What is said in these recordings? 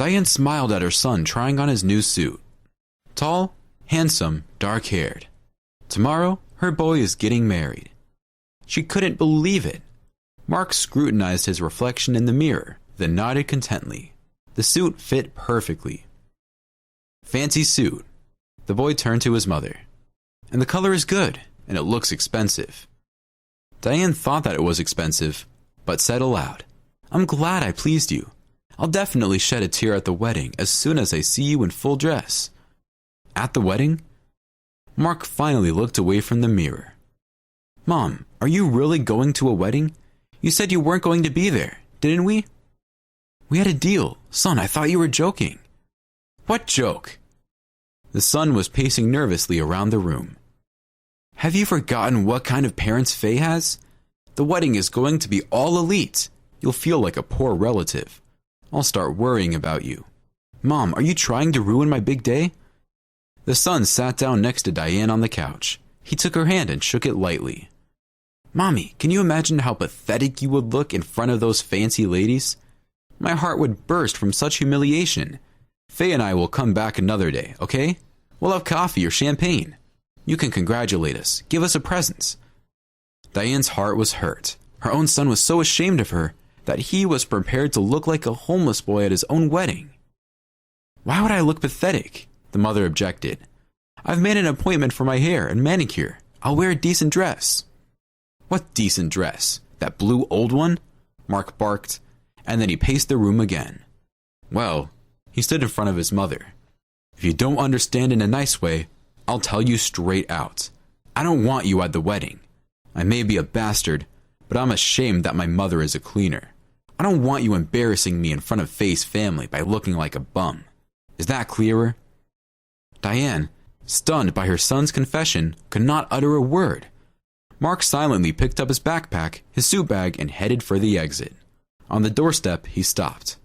Diane smiled at her son trying on his new suit. Tall, handsome, dark-haired. Tomorrow, her boy is getting married. She couldn't believe it. Mark scrutinized his reflection in the mirror, then nodded contently. The suit fit perfectly. Fancy suit. The boy turned to his mother. And the color is good, and it looks expensive. Diane thought that it was expensive, but said aloud, I'm glad I pleased you. I'll definitely shed a tear at the wedding as soon as I see you in full dress. At the wedding? Mark finally looked away from the mirror. Mom, are you really going to a wedding? You said you weren't going to be there, didn't we? We had a deal. Son, I thought you were joking. What joke? The son was pacing nervously around the room. Have you forgotten what kind of parents Faye has? The wedding is going to be all elite. You'll feel like a poor relative. I'll start worrying about you. Mom, are you trying to ruin my big day? The son sat down next to Diane on the couch. He took her hand and shook it lightly. Mommy, can you imagine how pathetic you would look in front of those fancy ladies? My heart would burst from such humiliation. Faye and I will come back another day, okay? We'll have coffee or champagne. You can congratulate us. Give us a present. Diane's heart was hurt. Her own son was so ashamed of her that he was prepared to look like a homeless boy at his own wedding. Why would I look pathetic? The mother objected. I've made an appointment for my hair and manicure. I'll wear a decent dress. What decent dress? That blue old one? Mark barked, and then he paced the room again. Well, he stood in front of his mother. If you don't understand in a nice way, I'll tell you straight out. I don't want you at the wedding. I may be a bastard, but I'm ashamed that my mother is a cleaner. I don't want you embarrassing me in front of Faye's family by looking like a bum. Is that clearer? Diane, stunned by her son's confession, could not utter a word. Mark silently picked up his backpack, his suit bag, and headed for the exit. On the doorstep, he stopped.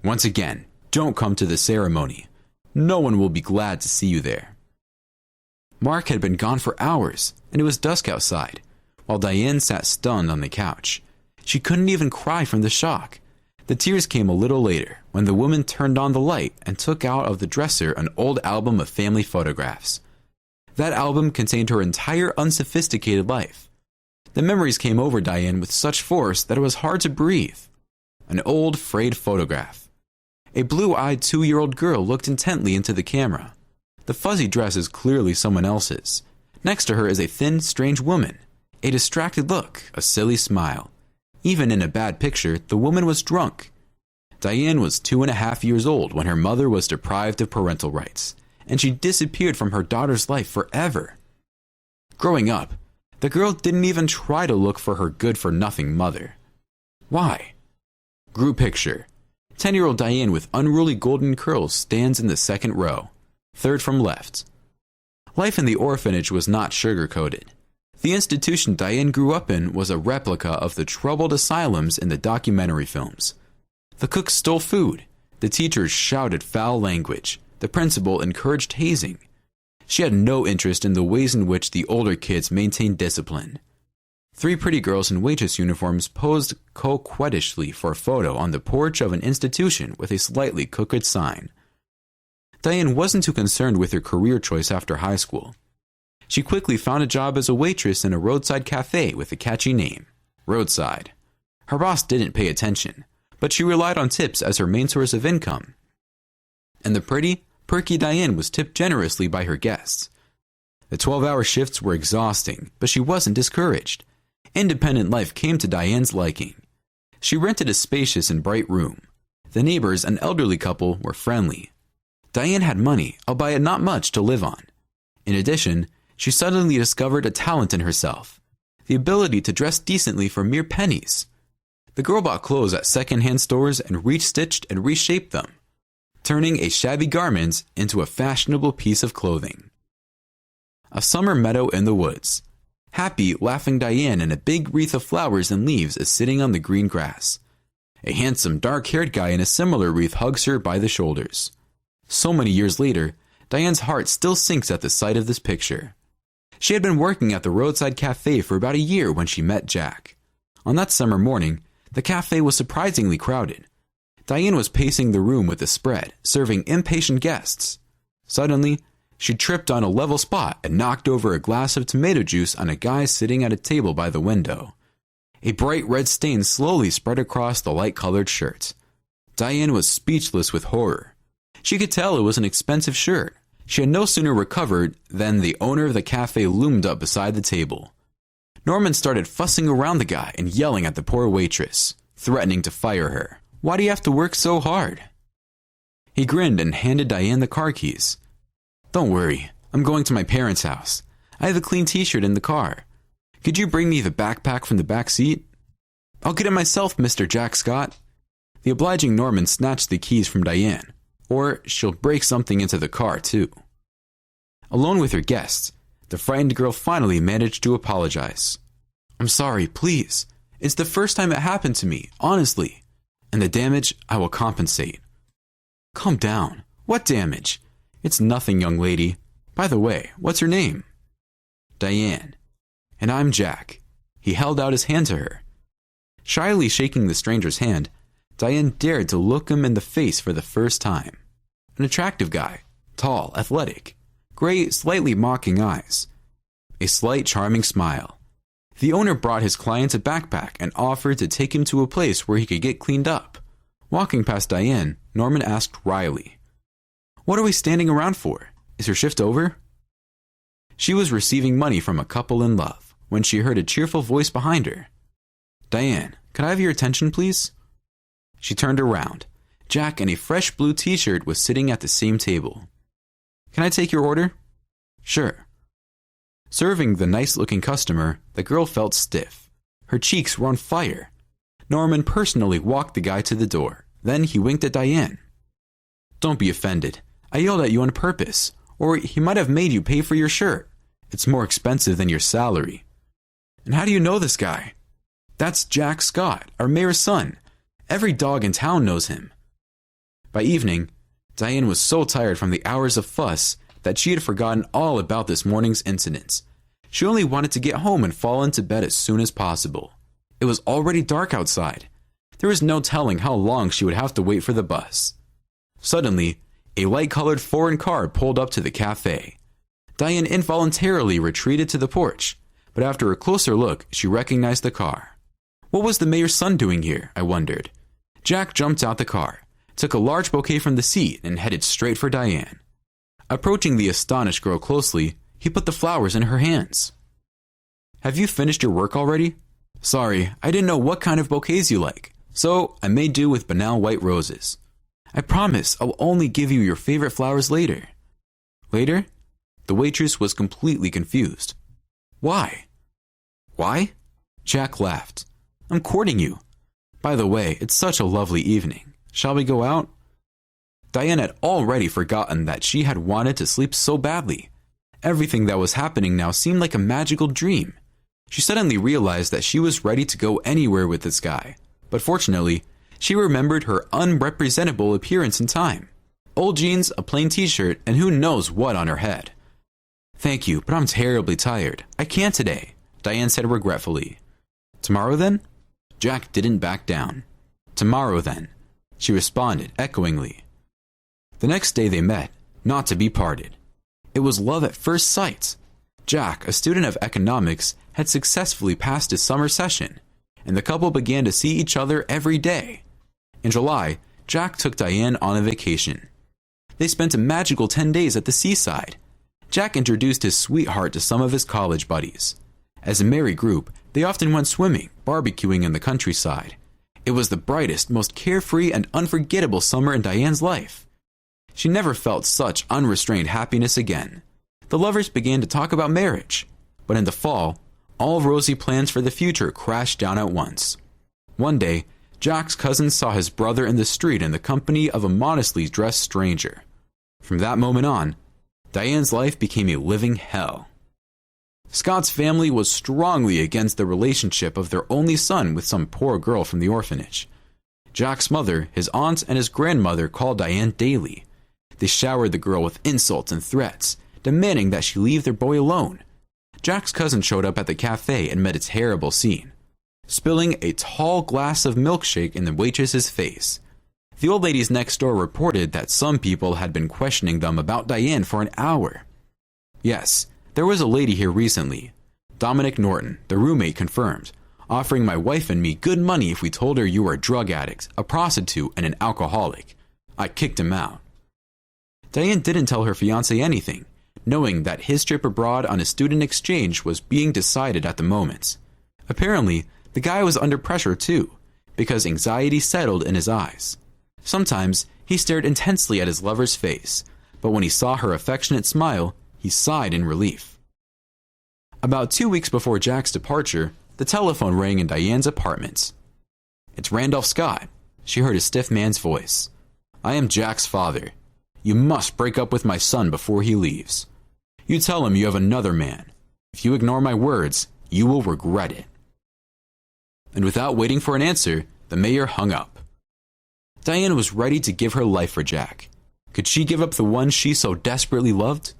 Once again, don't come to the ceremony. No one will be glad to see you there. Mark had been gone for hours, and it was dusk outside, while Diane sat stunned on the couch. She couldn't even cry from the shock. The tears came a little later, when the woman turned on the light and took out of the dresser an old album of family photographs. That album contained her entire unsophisticated life. The memories came over Diane with such force that it was hard to breathe. An old, frayed photograph. A blue-eyed 2-year-old girl looked intently into the camera. The fuzzy dress is clearly someone else's. Next to her is a thin, strange woman. A distracted look, a silly smile. Even in a bad picture, the woman was drunk. Diane was 2.5 years old when her mother was deprived of parental rights, and she disappeared from her daughter's life forever. Growing up, the girl didn't even try to look for her good-for-nothing mother. Why? Group picture. 10-year-old Diane with unruly golden curls stands in the second row, third from left. Life in the orphanage was not sugar-coated. The institution Diane grew up in was a replica of the troubled asylums in the documentary films. The cooks stole food. The teachers shouted foul language. The principal encouraged hazing. She had no interest in the ways in which the older kids maintained discipline. 3 pretty girls in waitress uniforms posed coquettishly for a photo on the porch of an institution with a slightly crooked sign. Diane wasn't too concerned with her career choice after high school. She quickly found a job as a waitress in a roadside cafe with a catchy name, Roadside. Her boss didn't pay attention, but she relied on tips as her main source of income. And the pretty, perky Diane was tipped generously by her guests. The 12-hour shifts were exhausting, but she wasn't discouraged. Independent life came to Diane's liking. She rented a spacious and bright room. The neighbors, an elderly couple, were friendly. Diane had money, albeit not much, to live on. In addition, she suddenly discovered a talent in herself, the ability to dress decently for mere pennies. The girl bought clothes at second-hand stores and restitched and reshaped them, turning a shabby garment into a fashionable piece of clothing. A summer meadow in the woods. Happy, laughing Diane in a big wreath of flowers and leaves is sitting on the green grass. A handsome, dark-haired guy in a similar wreath hugs her by the shoulders. So many years later, Diane's heart still sinks at the sight of this picture. She had been working at the roadside cafe for about a year when she met Jacques. On that summer morning, the cafe was surprisingly crowded. Diane was pacing the room with a spread, serving impatient guests. Suddenly, she tripped on a level spot and knocked over a glass of tomato juice on a guy sitting at a table by the window. A bright red stain slowly spread across the light-colored shirt. Diane was speechless with horror. She could tell it was an expensive shirt. She had no sooner recovered than the owner of the cafe loomed up beside the table. Norman started fussing around the guy and yelling at the poor waitress, threatening to fire her. "Why do you have to work so hard?" He grinned and handed Diane the car keys. "Don't worry, I'm going to my parents' house. I have a clean t-shirt in the car. Could you bring me the backpack from the back seat?" "I'll get it myself, Mr. Jack Scott." The obliging Norman snatched the keys from Diane, or she'll break something into the car too. Alone with her guests, the frightened girl finally managed to apologize. "I'm sorry, please. It's the first time it happened to me, honestly. And the damage, I will compensate." "Calm down. What damage?" "It's nothing, young lady. By the way, what's your name?" "Diane." "And I'm Jack." He held out his hand to her. Shyly shaking the stranger's hand, Diane dared to look him in the face for the first time. An attractive guy, tall, athletic, gray, slightly mocking eyes, a slight charming smile. The owner brought his client a backpack and offered to take him to a place where he could get cleaned up. Walking past Diane, Norman asked wryly, "What are we standing around for? Is her shift over?" She was receiving money from a couple in love when she heard a cheerful voice behind her. "Diane, could I have your attention, please?" She turned around. Jack in a fresh blue t-shirt was sitting at the same table. "Can I take your order?" "Sure." Serving the nice-looking customer, the girl felt stiff. Her cheeks were on fire. Norman personally walked the guy to the door. Then he winked at Diane. "Don't be offended. I yelled at you on purpose, or he might have made you pay for your shirt. It's more expensive than your salary." "And how do you know this guy?" "That's Jack Scott, our mayor's son. Every dog in town knows him." By evening, Diane was so tired from the hours of fuss that she had forgotten all about this morning's incidents. She only wanted to get home and fall into bed as soon as possible. It was already dark outside. There was no telling how long she would have to wait for the bus. Suddenly, a light-colored foreign car pulled up to the cafe. Diane involuntarily retreated to the porch, but after a closer look, she recognized the car. What was the mayor's son doing here, I wondered. Jack jumped out the car, took a large bouquet from the seat, and headed straight for Diane. Approaching the astonished girl closely, he put the flowers in her hands. "Have you finished your work already?" "Sorry, I didn't know what kind of bouquets you like, so I made do with banal white roses. I promise I'll only give you your favorite flowers later." "Later?" The waitress was completely confused. "Why?" "Why?" Jack laughed. "I'm courting you. By the way, it's such a lovely evening. Shall we go out?" Diane had already forgotten that she had wanted to sleep so badly. Everything that was happening now seemed like a magical dream. She suddenly realized that she was ready to go anywhere with this guy. But fortunately, she remembered her unrepresentable appearance in time. Old jeans, a plain t-shirt, and who knows what on her head. "Thank you, but I'm terribly tired. I can't today," Diane said regretfully. "Tomorrow then?" Jack didn't back down. "Tomorrow then," she responded echoingly. The next day they met, not to be parted. It was love at first sight. Jack, a student of economics, had successfully passed his summer session, and the couple began to see each other every day. In July, Jack took Diane on a vacation. They spent a magical 10 days at the seaside. Jack introduced his sweetheart to some of his college buddies. As a merry group, they often went swimming, barbecuing in the countryside. It was the brightest, most carefree, and unforgettable summer in Diane's life. She never felt such unrestrained happiness again. The lovers began to talk about marriage, but in the fall, all rosy plans for the future crashed down at once. One day, Jack's cousin saw his brother in the street in the company of a modestly dressed stranger. From that moment on, Diane's life became a living hell. Scott's family was strongly against the relationship of their only son with some poor girl from the orphanage. Jack's mother, his aunt, and his grandmother called Diane daily. They showered the girl with insults and threats, demanding that she leave their boy alone. Jack's cousin showed up at the cafe and met a terrible scene, spilling a tall glass of milkshake in the waitress's face. The old ladies next door reported that some people had been questioning them about Diane for an hour. Yes, there was a lady here recently. Dominic Norton, the roommate, confirmed, offering my wife and me good money if we told her you were a drug addict, a prostitute, and an alcoholic. I kicked him out. Diane didn't tell her fiancé anything, knowing that his trip abroad on a student exchange was being decided at the moment. Apparently, the guy was under pressure too, because anxiety settled in his eyes. Sometimes, he stared intensely at his lover's face, but when he saw her affectionate smile, he sighed in relief. About 2 weeks before Jack's departure, the telephone rang in Diane's apartment. "It's Randolph Scott," she heard a stiff man's voice. "I am Jack's father. You must break up with my son before he leaves. You tell him you have another man. If you ignore my words, you will regret it." And without waiting for an answer, the mayor hung up. Diane was ready to give her life for Jack. Could she give up the one she so desperately loved?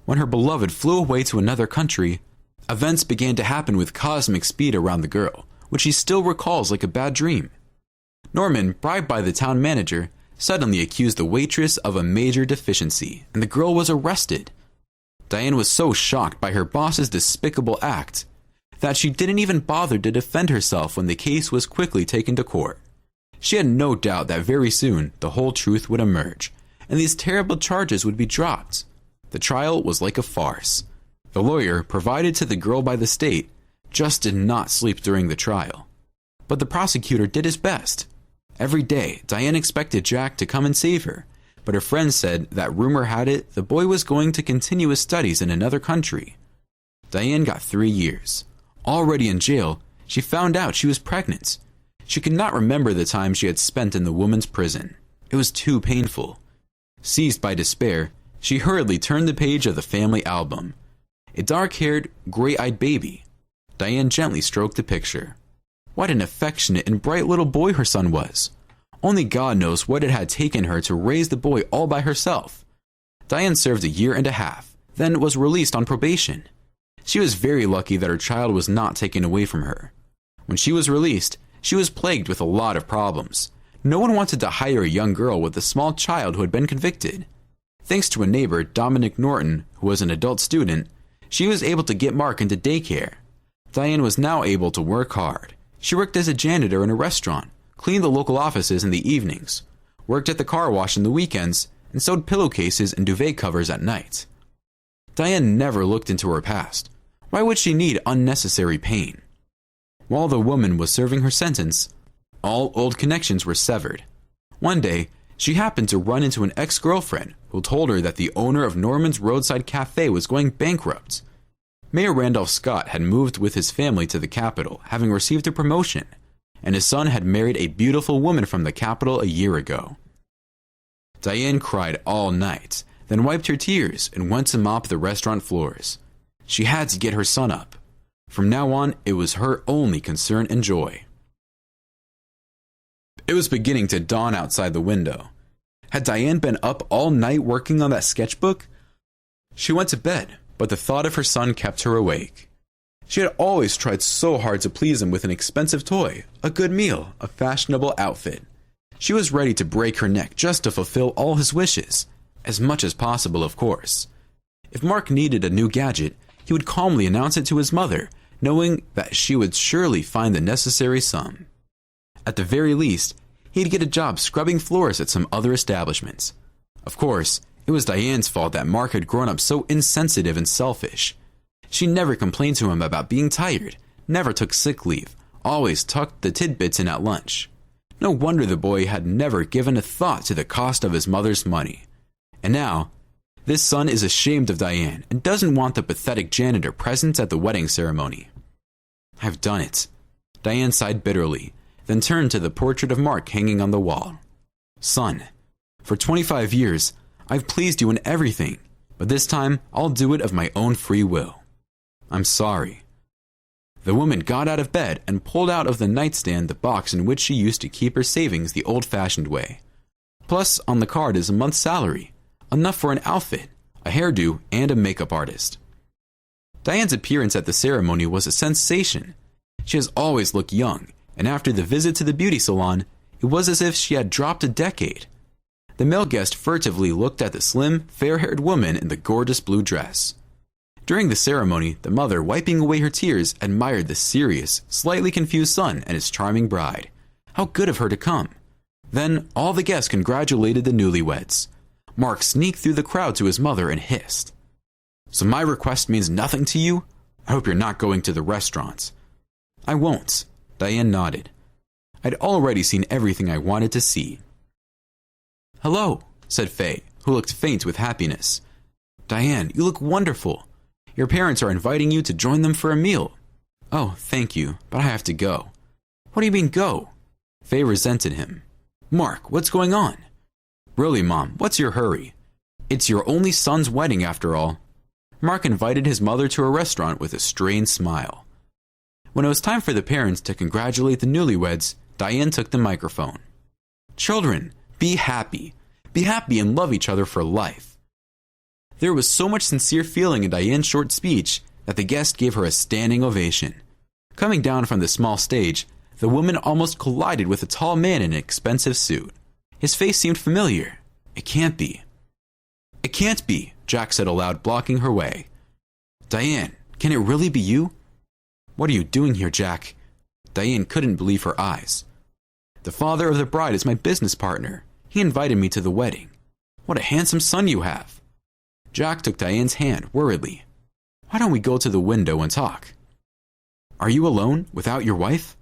When her beloved flew away to another country, events began to happen with cosmic speed around the girl, which she still recalls like a bad dream. Norman, bribed by the town manager, suddenly accused the waitress of a major deficiency, and the girl was arrested. Diane was so shocked by her boss's despicable act that she didn't even bother to defend herself when the case was quickly taken to court. She had no doubt that very soon the whole truth would emerge, and these terrible charges would be dropped. The trial was like a farce. The lawyer, provided to the girl by the state, just did not sleep during the trial. But the prosecutor did his best. Every day, Diane expected Jack to come and save her, but her friends said that rumor had it the boy was going to continue his studies in another country. Diane got 3 years. Already in jail, she found out she was pregnant. She could not remember the time she had spent in the woman's prison. It was too painful. Seized by despair, she hurriedly turned the page of the family album. A dark-haired, gray-eyed baby. Diane gently stroked the picture. What an affectionate and bright little boy her son was. Only God knows what it had taken her to raise the boy all by herself. Diane served 1.5 years, then was released on probation. She was very lucky that her child was not taken away from her. When she was released, she was plagued with a lot of problems. No one wanted to hire a young girl with a small child who had been convicted. Thanks to a neighbor, Dominic Norton, who was an adult student, she was able to get Mark into daycare. Diane was now able to work hard. She worked as a janitor in a restaurant, cleaned the local offices in the evenings, worked at the car wash in the weekends, and sewed pillowcases and duvet covers at night. Diane never looked into her past. Why would she need unnecessary pain? While the woman was serving her sentence, all old connections were severed. One day, she happened to run into an ex-girlfriend who told her that the owner of Norman's roadside cafe was going bankrupt. Mayor Randolph Scott had moved with his family to the capital, having received a promotion, and his son had married a beautiful woman from the capital a year ago. Diane cried all night, then wiped her tears and went to mop the restaurant floors. She had to get her son up. From now on, it was her only concern and joy. It was beginning to dawn outside the window. Had Diane been up all night working on that sketchbook? She went to bed, but the thought of her son kept her awake. She had always tried so hard to please him with an expensive toy, a good meal, a fashionable outfit. She was ready to break her neck just to fulfill all his wishes, as much as possible, of course. If Mark needed a new gadget, he would calmly announce it to his mother, knowing that she would surely find the necessary sum. At the very least, he'd get a job scrubbing floors at some other establishments. Of course, it was Diane's fault that Mark had grown up so insensitive and selfish. She never complained to him about being tired, never took sick leave, always tucked the tidbits in at lunch. No wonder the boy had never given a thought to the cost of his mother's money. And now, this son is ashamed of Diane and doesn't want the pathetic janitor present at the wedding ceremony. I've done it. Diane sighed bitterly, then turned to the portrait of Mark hanging on the wall. Son, for 25 years, I've pleased you in everything, but this time I'll do it of my own free will. I'm sorry. The woman got out of bed and pulled out of the nightstand the box in which she used to keep her savings the old-fashioned way. Plus, on the card is a month's salary, enough for an outfit, a hairdo, and a makeup artist. Diane's appearance at the ceremony was a sensation. She has always looked young, and after the visit to the beauty salon, It was as if she had dropped a decade. The male guest furtively looked at the slim, fair-haired woman in the gorgeous blue dress. During the ceremony, the mother, wiping away her tears, admired the serious, slightly confused son and his charming bride. How good of her to come. Then, all the guests congratulated the newlyweds. Mark sneaked through the crowd to his mother and hissed, "So my request means nothing to you? I hope you're not going to the restaurant." "I won't," Diane nodded. I'd already seen everything I wanted to see. "Hello," said Faye, who looked faint with happiness. "Diane, you look wonderful. Your parents are inviting you to join them for a meal." "Oh, thank you, but I have to go." "What do you mean, go?" Faye resented him. "Mark, what's going on?" "Really, Mom, what's your hurry? It's your only son's wedding after all." Mark invited his mother to a restaurant with a strained smile. When it was time for the parents to congratulate the newlyweds, Diane took the microphone. "Children, be happy. Be happy and love each other for life." There was so much sincere feeling in Diane's short speech that the guest gave her a standing ovation. Coming down from the small stage, the woman almost collided with a tall man in an expensive suit. His face seemed familiar. "It can't be." "It can't be," Jacques said aloud, blocking her way. "Diane, can it really be you?" "What are you doing here, Jacques?" Diane couldn't believe her eyes. "The father of the bride is my business partner. He invited me to the wedding." "What a handsome son you have." Jacques took Diane's hand worriedly. "Why don't we go to the window and talk?" "Are you alone, without your wife?"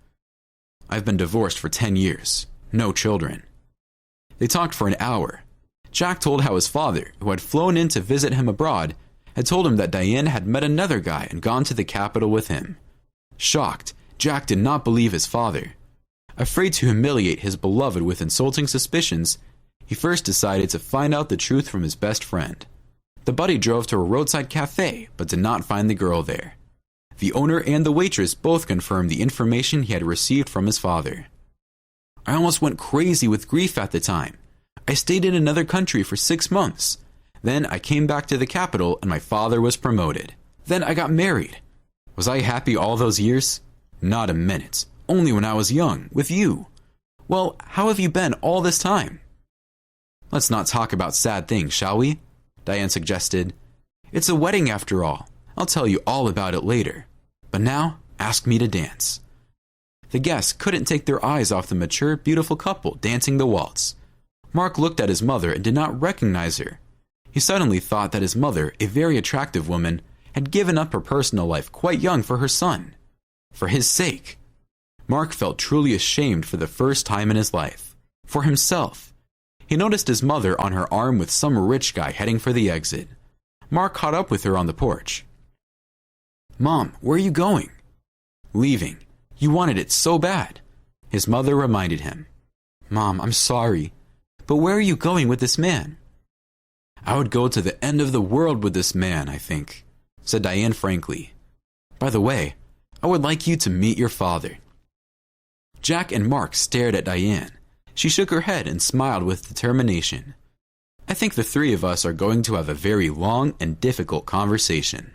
"I've been divorced for 10 years. No children." They talked for an hour. Jacques told how his father, who had flown in to visit him abroad, had told him that Diane had met another guy and gone to the capital with him. Shocked, Jacques did not believe his father. Afraid to humiliate his beloved with insulting suspicions, he first decided to find out the truth from his best friend. The buddy drove to a roadside cafe, but did not find the girl there. The owner and the waitress both confirmed the information he had received from his father. "I almost went crazy with grief at the time. I stayed in another country for 6 months. Then I came back to the capital and my father was promoted. Then I got married. Was I happy all those years? Not a minute. Only when I was young, with you. Well, how have you been all this time?" "Let's not talk about sad things, shall we?" Diane suggested. "It's a wedding after all. I'll tell you all about it later. But now, ask me to dance." The guests couldn't take their eyes off the mature, beautiful couple dancing the waltz. Mark looked at his mother and did not recognize her. He suddenly thought that his mother, a very attractive woman, had given up her personal life quite young for her son. For his sake. Mark felt truly ashamed for the first time in his life. For himself. He noticed his mother on her arm with some rich guy heading for the exit. Mark caught up with her on the porch. "Mom, where are you going?" "Leaving. You wanted it so bad." His mother reminded him. "Mom, I'm sorry. But where are you going with this man?" "I would go to the end of the world with this man, I think," said Diane frankly. "By the way, I would like you to meet your father." Jacques and Mark stared at Diane. She shook her head and smiled with determination. "I think the three of us are going to have a very long and difficult conversation."